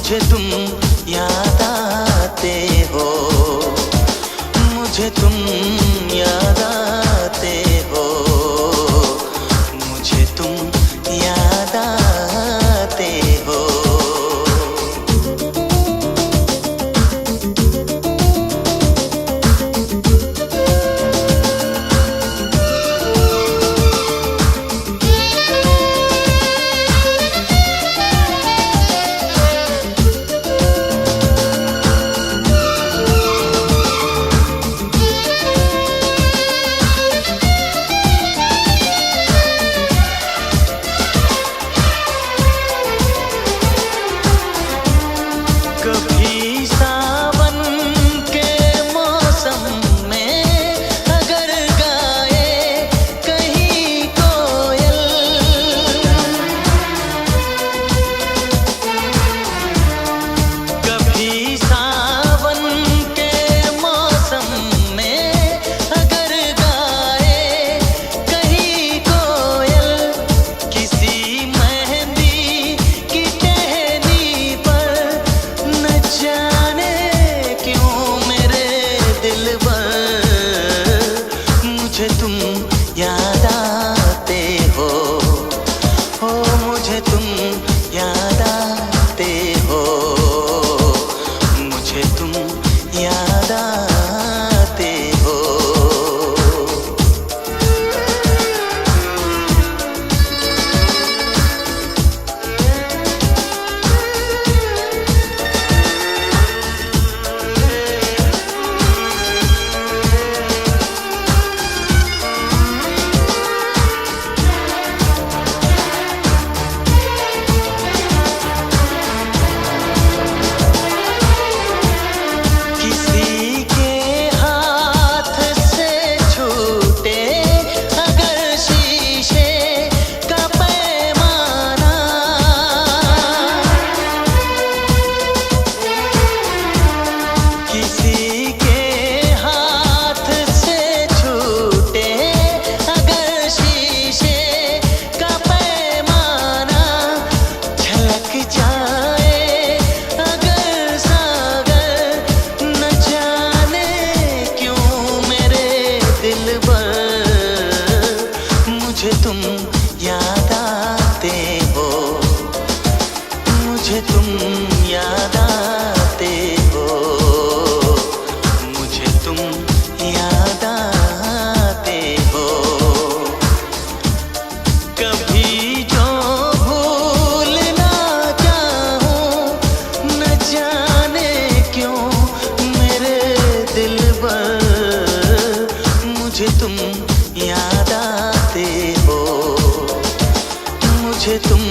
मुझे तुम याद आते हो, मुझे तुम याद आते हो, मुझे तुम याद आते हो। मुझे तुम याद आते हो, मुझे तुम याद आते हो, मुझे तुम याद आते हो। मुझे तुम याद आते हो, मुझे तुम याद आते हो, मुझे तुम याद आते हो। कभी जो भूल ना चाहूं, न जाने क्यों मेरे दिल पर मुझे तुम याद आते हो, मुझे तुम